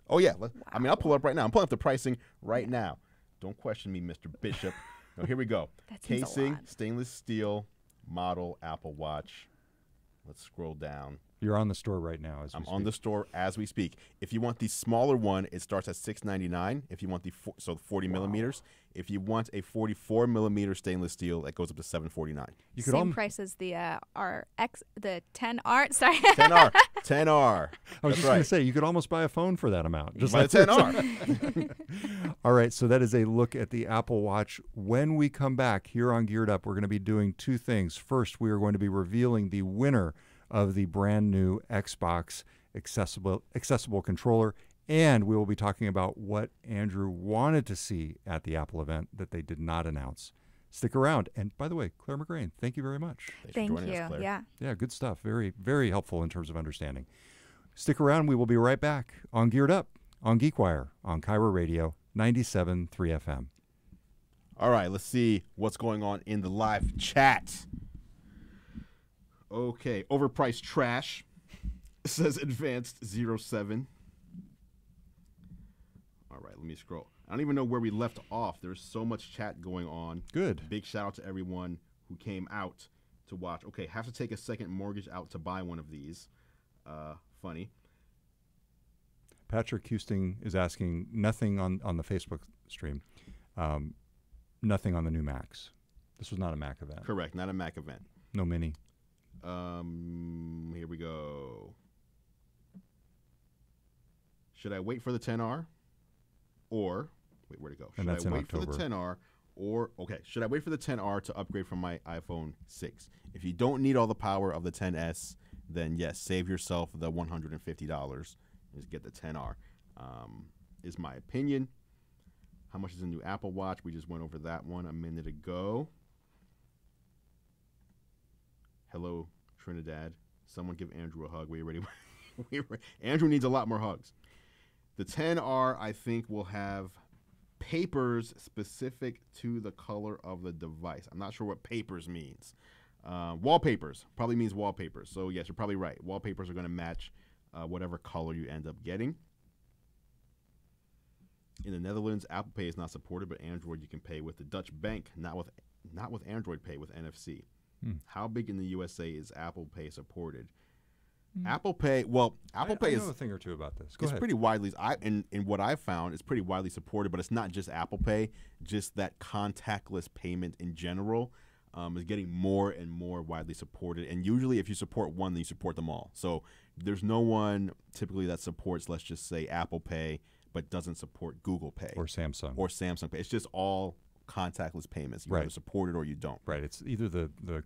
Oh, yeah. I mean, I'll pull it up right now. I'm pulling up the pricing right now. Don't question me, Mr. Bishop. No, here we go. Casing, stainless steel, model, Apple Watch. Let's scroll down. You're on the store right now as we speak. I'm on the store as we speak. If you want the smaller one, it starts at $699. If you want the 40 millimeters. If you want a 44 millimeter stainless steel, that goes up to $749. Same price as the the 10R. Sorry, 10R, 10R. I was just going to say you could almost buy a phone for that amount. Just buy like the 10R. All right, so that is a look at the Apple Watch. When we come back here on Geared Up, we're going to be doing two things. First, we are going to be revealing the winner of the brand new Xbox accessible controller, and we will be talking about what Andrew wanted to see at the Apple event that they did not announce. Stick around. And by the way, Claire McGrain, thank you very much. Thank you. Us, Claire. Yeah, good stuff. Very, very helpful in terms of understanding. Stick around. We will be right back on Geared Up on GeekWire on Kyra Radio 97.3 FM. All right, let's see what's going on in the live chat. Okay, overpriced trash. It says advanced 07. All right, let me scroll. I don't even know where we left off. There's so much chat going on. Good. Big shout out to everyone who came out to watch. Okay, have to take a second mortgage out to buy one of these. Funny. Patrick Houston is asking nothing on the Facebook stream. Nothing on the new Macs. This was not a Mac event. Correct, not a Mac event. No Mini. Here we go. Should I wait for the 10R? Or, wait, where'd it go? And Should I wait October. for the 10R? Or, okay, should I wait for the 10R to upgrade from my iPhone 6? If you don't need all the power of the 10S, then yes, save yourself the $150. Just get the 10R. Is my opinion. How much is a new Apple Watch? We just went over that one a minute ago. Hello, Trinidad. Someone give Andrew a hug. We ready? Andrew needs a lot more hugs. The 10R, I think, will have papers specific to the color of the device. I'm not sure what papers means. Wallpapers probably means wallpapers. So, yes, you're probably right. Wallpapers are going to match whatever color you end up getting. In the Netherlands, Apple Pay is not supported, but Android you can pay with the Dutch bank, not with Android Pay, with NFC. How big in the USA is Apple Pay supported? Apple Pay, well, Apple Pay I is know a thing or two about this. It's pretty widely. In what I've found, it's pretty widely supported. But it's not just Apple Pay; just that contactless payment in general is getting more and more widely supported. And usually, if you support one, then you support them all. So there's no one typically that supports, let's just say, Apple Pay, but doesn't support Google Pay or Samsung Pay. It's just all contactless payments. You either support it or you don't. Right. It's either the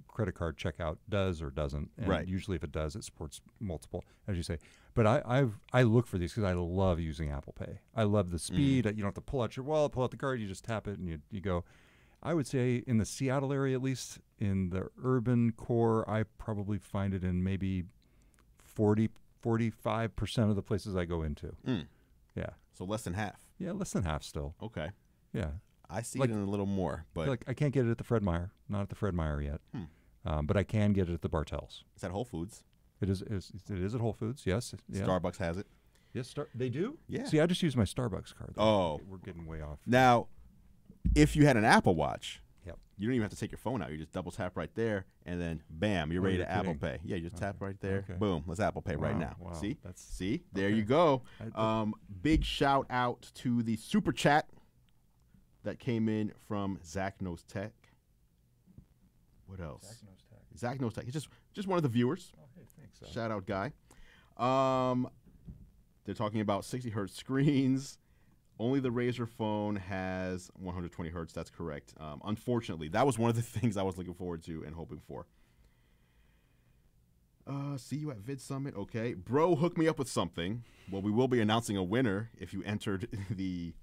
credit card checkout does or doesn't. And usually if it does, it supports multiple, as you say. But I look for these because I love using Apple Pay. I love the speed. You don't have to pull out your wallet, pull out the card. You just tap it and you go. I would say in the Seattle area, at least in the urban core, I probably find it in maybe 45% of the places I go into. Yeah. So less than half. Yeah, less than half still. Okay. Yeah. I see it in a little more, but I can't get it at the Fred Meyer. Not at the Fred Meyer yet. But I can get it at the Bartels. It's at Whole Foods. It is at Whole Foods. Yes. Yeah. Starbucks has it. Yes, they do. Yeah. See, I just use my Starbucks card. Though. Oh, we're getting way off. Now, if you had an Apple Watch, yep, you don't even have to take your phone out. You just double tap right there, and then bam, you're ready to Apple Pay. Yeah, you just tap right there. Okay. Boom, let's Apple Pay right now. Wow. See, there you go. Big shout out to the super chat that came in from Zach Knows Tech. What else? Zach Knows Tech. He's just one of the viewers. Oh, hey, thanks, Zach. Shout out, guy. They're talking about 60 hertz screens. Only the Razer phone has 120 hertz. That's correct. Unfortunately, that was one of the things I was looking forward to and hoping for. See you at Vid Summit. Okay. Bro, hook me up with something. Well, we will be announcing a winner if you entered the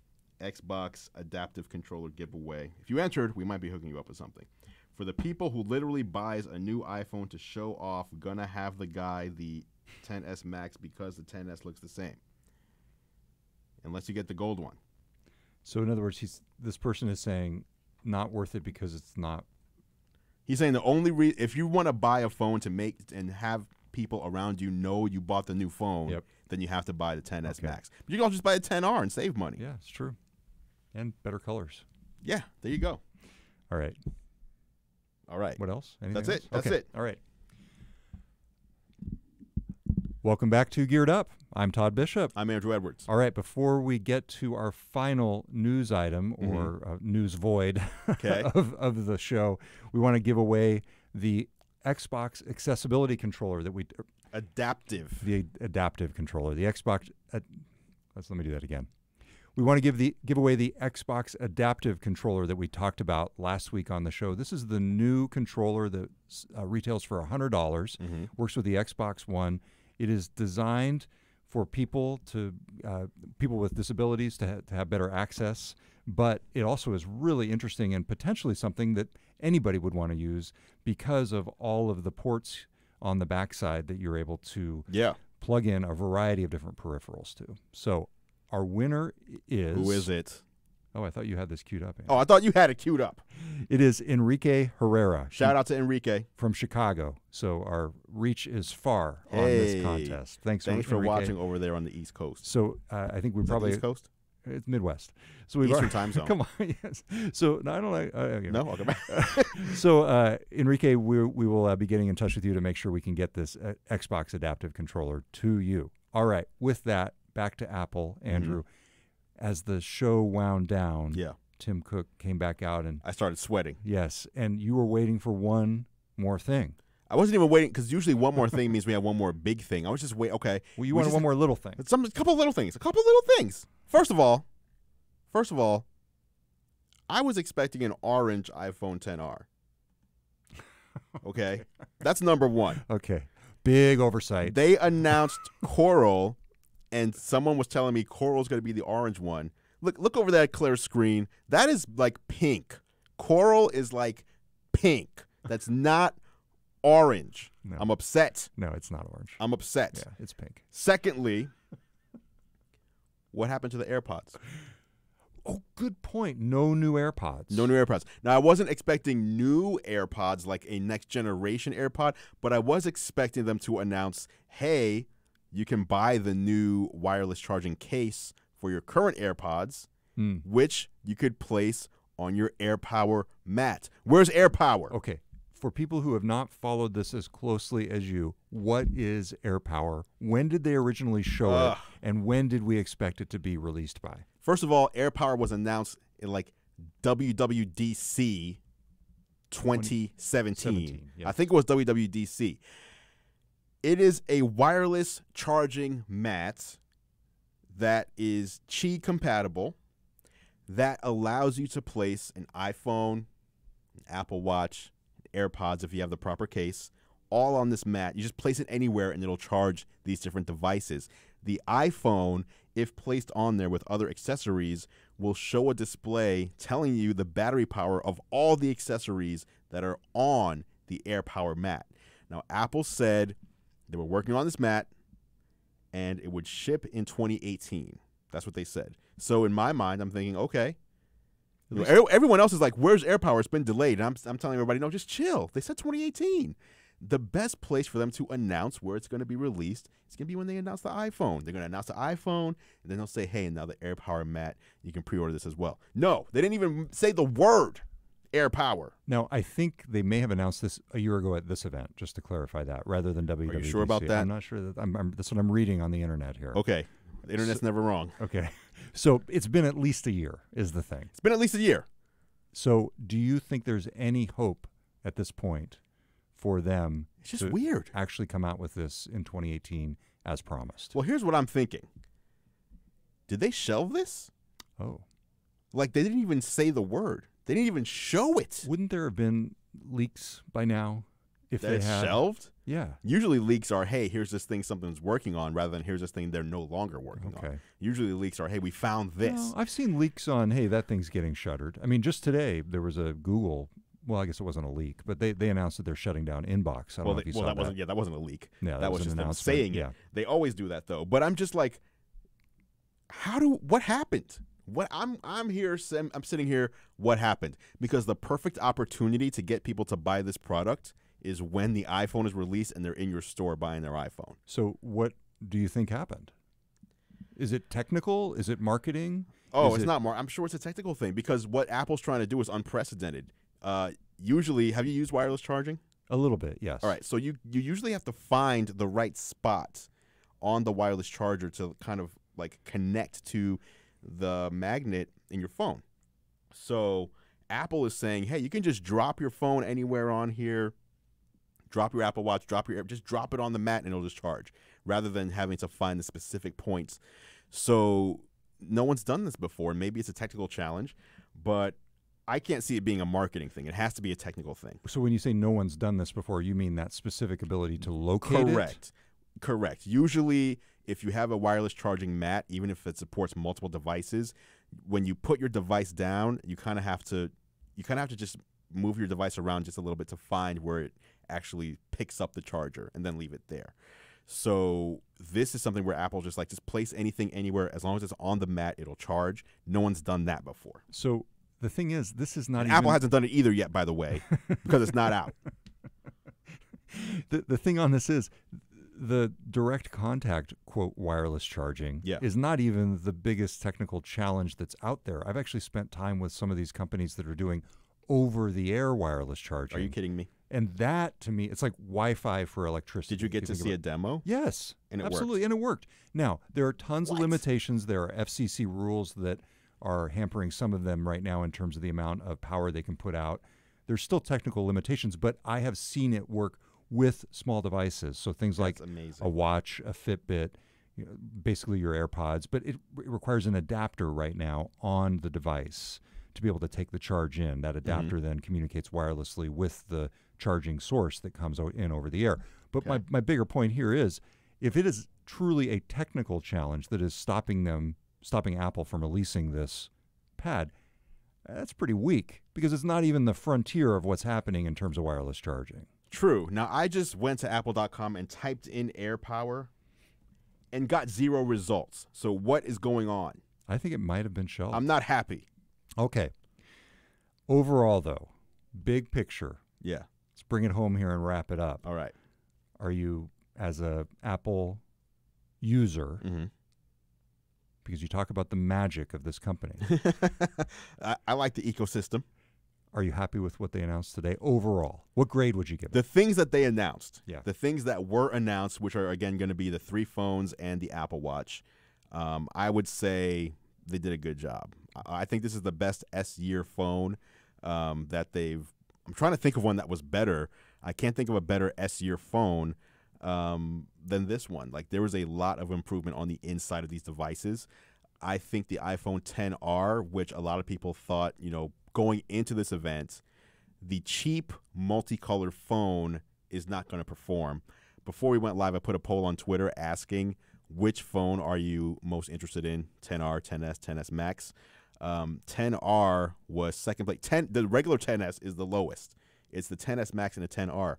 Xbox Adaptive Controller giveaway. If you entered, we might be hooking you up with something. For the people who literally buys a new iPhone to show off, gonna have the guy the XS Max because the XS looks the same. Unless you get the gold one. So in other words, this person is saying not worth it because it's not. He's saying the only if you want to buy a phone to make and have people around you know you bought the new phone, then you have to buy the XS Max. But you can also just buy a XR and save money. Yeah, it's true. And better colors. Yeah, there you go. All right. All right. What else? Anything That's else? it. That's okay. it. All right. Welcome back to Geared Up. I'm Todd Bishop. I'm Andrew Edwards. All right, before we get to our final news item or news void of the show, we want to give away the Xbox accessibility controller that we adaptive controller. The Xbox. Let me do that again. We want to give away the Xbox adaptive controller that we talked about last week on the show. This is the new controller that retails for $100. Works with the Xbox One. It is designed for people with disabilities to have better access, but it also is really interesting and potentially something that anybody would want to use because of all of the ports on the backside that you're able to plug in a variety of different peripherals to. So our winner is... Who is it? Oh, I thought you had this queued up. Andy. Oh, I thought you had it queued up. It is Enrique Herrera. Shout out to Enrique. From Chicago. So our reach is far on this contest. Thanks for watching over there on the East Coast. So I think we probably... East Coast? It's Midwest. So Eastern time zone. Come on, yes. So no, I don't like... Okay. No, I'll come back. So Enrique, we will be getting in touch with you to make sure we can get this Xbox adaptive controller to you. All right. With that, back to Apple, Andrew. As the show wound down, Tim Cook came back out and... I started sweating. Yes, and you were waiting for one more thing. I wasn't even waiting, because usually one more thing means we have one more big thing. I was just waiting. Okay. Well, you wanted one more little thing. A couple of little things. A couple of little things. First of all, I was expecting an orange iPhone XR. Okay? That's number one. Okay. Big oversight. They announced Coral, and someone was telling me Coral's going to be the orange one. Look over that clear screen. That is like pink. Coral is like pink. That's not orange. No. I'm upset. No, it's not orange. I'm upset. Yeah, it's pink. Secondly, what happened to the AirPods? Oh, good point. No new AirPods. No new AirPods. Now, I wasn't expecting new AirPods like a next generation AirPod, but I was expecting them to announce, hey, you can buy the new wireless charging case for your current AirPods, which you could place on your AirPower mat. Where's AirPower? Okay. For people who have not followed this as closely as you, what is AirPower? When did they originally show it, and when did we expect it to be released by? First of all, AirPower was announced in like WWDC 2017. Yep. I think it was WWDC. It is a wireless charging mat that is Qi compatible, that allows you to place an iPhone, an Apple Watch, AirPods if you have the proper case, all on this mat. You just place it anywhere and it'll charge these different devices. The iPhone, if placed on there with other accessories, will show a display telling you the battery power of all the accessories that are on the AirPower mat. Now, Apple said they were working on this mat and it would ship in 2018. That's what they said. So in my mind, I'm thinking, okay. Everyone else is like, where's AirPower? It's been delayed. And I'm telling everybody, no, just chill. They said 2018. The best place for them to announce where it's going to be released is going to be when they announce the iPhone. They're going to announce the iPhone, and then they'll say, hey, now the AirPower mat, you can pre-order this as well. No, they didn't even say the word AirPower. Now, I think they may have announced this a year ago at this event, just to clarify that, rather than WWDC. Are you sure about that? I'm not sure. That's what I'm reading on the internet here. Okay. The internet's never wrong. Okay. So it's been at least a year is the thing. It's been at least a year. So do you think there's any hope at this point for them it's just weird. Actually come out with this in 2018 as promised? Well, here's what I'm thinking. Did they shelve this? Oh. Like, they didn't even say the word. They didn't even show it. Wouldn't there have been leaks by now? if that they it's had shelved? Yeah. Usually leaks are, hey, here's this thing something's working on, rather than here's this thing they're no longer working on. Usually leaks are, hey, we found this. No, I've seen leaks on, hey, that thing's getting shuttered. I mean, just today there was a Google. Well, I guess it wasn't a leak, but they announced that they're shutting down Inbox. I don't know if you saw that. That wasn't a leak. Yeah, that was an just them announcement. saying it. They always do that though. But I'm just like, what happened? I'm here. I'm sitting here. What happened? Because the perfect opportunity to get people to buy this product is when the iPhone is released and they're in your store buying their iPhone. So what do you think happened? Is it technical? Is it marketing? Oh, it's not I'm sure it's a technical thing, because what Apple's trying to do is unprecedented. Usually, have you used wireless charging? A little bit, yes. All right, so you usually have to find the right spot on the wireless charger to kind of like connect to the magnet in your phone. So Apple is saying, hey, you can just drop your phone anywhere on here, drop your Apple Watch, just drop it on the mat and it'll just charge, rather than having to find the specific points. So no one's done this before. Maybe it's a technical challenge, but I can't see it being a marketing thing. It has to be a technical thing. So when you say no one's done this before, you mean that specific ability to locate it? Correct. Usually, if you have a wireless charging mat, even if it supports multiple devices, when you put your device down, you kind of have to just move your device around just a little bit to find where it actually picks up the charger and then leave it there. So this is something where Apple just place anything anywhere. As long as it's on the mat, it'll charge. No one's done that before. So the thing is, this is not Apple hasn't done it either yet, by the way, because it's not out. The thing on this is the direct contact, quote, wireless charging is not even the biggest technical challenge that's out there. I've actually spent time with some of these companies that are doing over-the-air wireless charging. Are you kidding me? And that, to me, it's like Wi-Fi for electricity. Did you get to see a demo? Yes. And it absolutely, worked? And it worked. Now, there are tons of limitations. There are FCC rules that are hampering some of them right now in terms of the amount of power they can put out. There's still technical limitations, but I have seen it work with small devices. So things like a watch, a Fitbit, basically your AirPods, but it requires an adapter right now on the device to be able to take the charge in. That adapter then communicates wirelessly with the charging source that comes in over the air. But my bigger point here is, if it is truly a technical challenge that is stopping Apple from releasing this pad, that's pretty weak, because it's not even the frontier of what's happening in terms of wireless charging. True. Now, I just went to apple.com and typed in AirPower and got 0 results. So what is going on? I think it might have been shelved. I'm not happy. Okay. Overall, though, big picture. Yeah. Let's bring it home here and wrap it up. All right. Are you, as a Apple user, because you talk about the magic of this company, I like the ecosystem. Are you happy with what they announced today overall? What grade would you give it? The things that they announced, yeah, the things that were announced, which are, again, going to be the 3 phones and the Apple Watch, I would say they did a good job. I think this is the best S-year phone that they've – I'm trying to think of one that was better. I can't think of a better S-year phone than this one. Like, there was a lot of improvement on the inside of these devices. I think the iPhone XR, which a lot of people thought, going into this event, the cheap multicolor phone is not going to perform. Before we went live, I put a poll on Twitter asking, which phone are you most interested in? 10R, 10S, 10S Max. 10R was second place. The regular 10S is the lowest. It's the 10S Max and the 10R.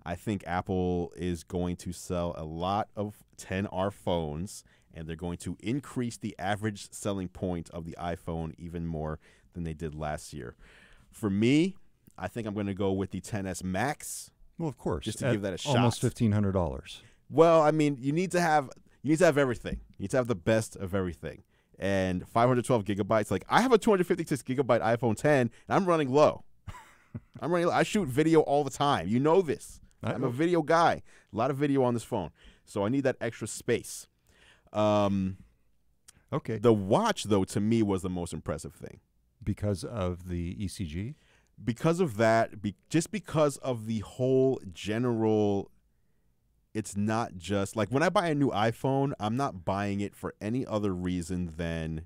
I think Apple is going to sell a lot of 10R phones, and they're going to increase the average selling point of the iPhone even more than they did last year. For me, I think I'm going to go with the 10S Max. Well, of course, just to give that a shot. Almost $1,500. Well, I mean, you need to have everything. You need to have the best of everything. And 512 gigabytes. Like, I have a 256 gigabyte iPhone 10, and I'm running low. I shoot video all the time. You know this. I'm a video guy. A lot of video on this phone. So I need that extra space. Okay. The watch, though, to me was the most impressive thing. Because of the ECG? Because of that, just because of the whole general, it's not just, like, when I buy a new iPhone, I'm not buying it for any other reason than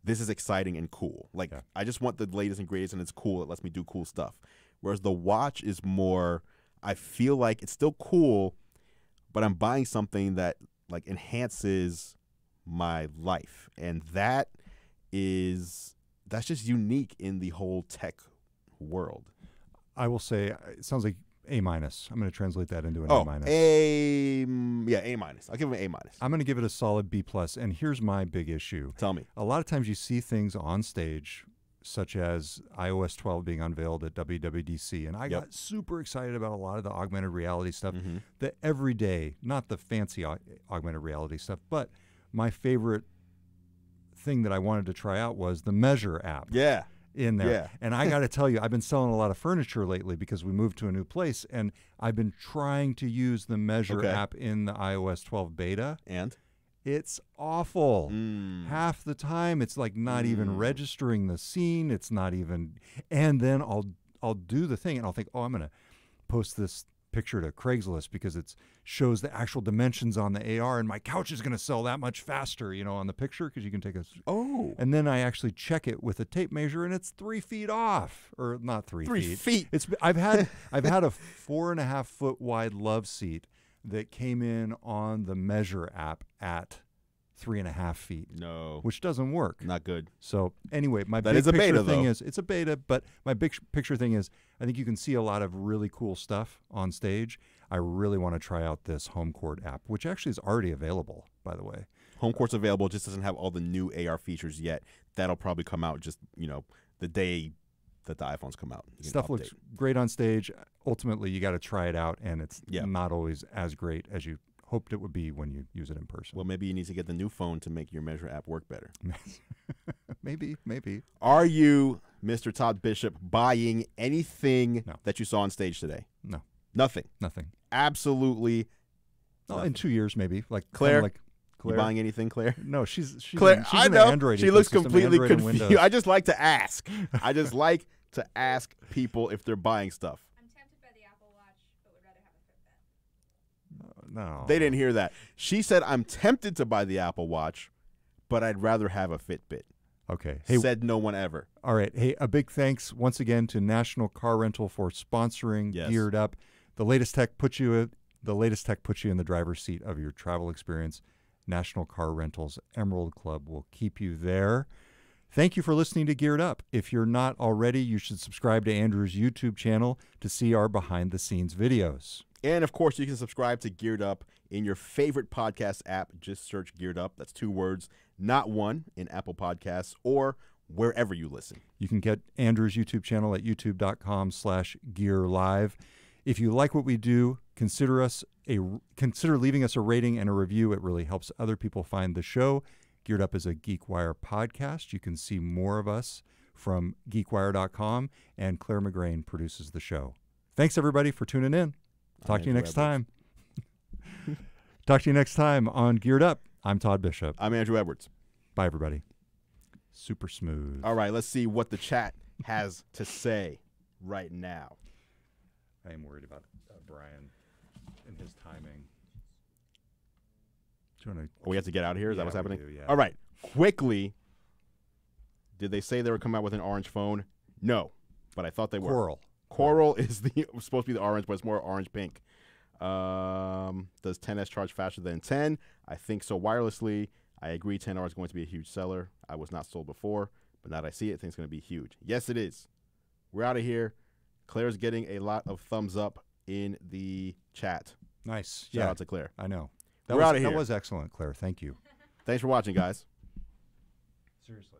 this is exciting and cool. Like, I just want the latest and greatest, and it's cool. It lets me do cool stuff. Whereas the watch is more, I feel like it's still cool, but I'm buying something that like enhances my life, and that's just unique in the whole tech world. I will say it sounds like A-. I'm going to translate that into an A-. A-. I'll give it an A-. I'm going to give it a solid B+. And here's my big issue. Tell me. A lot of times you see things on stage, such as iOS 12 being unveiled at WWDC, and I got super excited about a lot of the augmented reality stuff, the everyday, not the fancy augmented reality stuff, but my favorite thing that I wanted to try out was the Measure app. Yeah. In there. Yeah. And I got to tell you, I've been selling a lot of furniture lately because we moved to a new place, and I've been trying to use the Measure app in the iOS 12 beta. And? It's awful. Half the time, it's like not even registering the scene. It's not even, and then I'll do the thing, and I'll think, oh, I'm going to post this picture to Craigslist because it shows the actual dimensions on the AR, and my couch is going to sell that much faster, on the picture, because you can take a. Oh. And then I actually check it with a tape measure, and it's 3 feet off, or not 3 feet. 3 feet. I've had a 4.5 foot wide love seat that came in on the Measure app at 3.5 feet. No. Which doesn't work. Not good. So anyway, my that big is a picture beta, thing though. is it's a beta, but my big picture thing is I think you can see a lot of really cool stuff on stage. I really want to try out this Home Court app, which actually is already available, by the way. Home Court's available, just doesn't have all the new AR features yet. That'll probably come out just, the day that the iPhones come out. Stuff looks great on stage. Ultimately, you got to try it out, and it's not always as great as you hoped it would be when you use it in person. Well, maybe you need to get the new phone to make your Measure app work better. Maybe. Are you, Mr. Todd Bishop, buying anything that you saw on stage today? No. Nothing? Nothing. Absolutely nothing. In 2 years, maybe. Like Claire? Claire. You buying anything, Claire? No, she's Claire, she's I in know. the Android She looks ecosystem, completely Android and confused. Windows. I just like to ask. I just like to ask people if they're buying stuff. I'm tempted by the Apple Watch, but would rather have a Fitbit. No. They didn't hear that. She said, I'm tempted to buy the Apple Watch, but I'd rather have a Fitbit. Okay. Hey, said no one ever. All right. Hey, a big thanks once again to National Car Rental for sponsoring Geared Up. The latest tech puts you in the driver's seat of your travel experience. National Car Rental's Emerald Club will keep you there. Thank you for listening to Geared Up. If you're not already, you should subscribe to Andrew's YouTube channel to see our behind-the-scenes videos. And, of course, you can subscribe to Geared Up in your favorite podcast app. Just search Geared Up. That's 2 words, not one, in Apple Podcasts or wherever you listen. You can get Andrew's YouTube channel at youtube.com/gearlive. If you like what we do, consider leaving us a rating and a review. It really helps other people find the show. Geared Up is a GeekWire podcast. You can see more of us from geekwire.com, and Claire McGrain produces the show. Thanks, everybody, for tuning in. Talk to you next time. Talk to you next time on Geared Up. I'm Todd Bishop. I'm Andrew Edwards. Bye, everybody. Super smooth. All right, let's see what the chat has to say right now. I am worried about Brian and his timing. We have to get out of here? Is that what's happening? Do, yeah. All right. Quickly, did they say they would come out with an orange phone? No, but I thought they were. Coral is supposed to be the orange, but it's more orange-pink. Does 10S charge faster than 10? I think so wirelessly. I agree 10R is going to be a huge seller. I was not sold before, but now that I see it, I think it's going to be huge. Yes, it is. We're out of here. Claire's getting a lot of thumbs up in the chat. Nice. Shout out to Claire. I know. We're out of here. That was excellent, Claire. Thank you. Thanks for watching, guys. Seriously.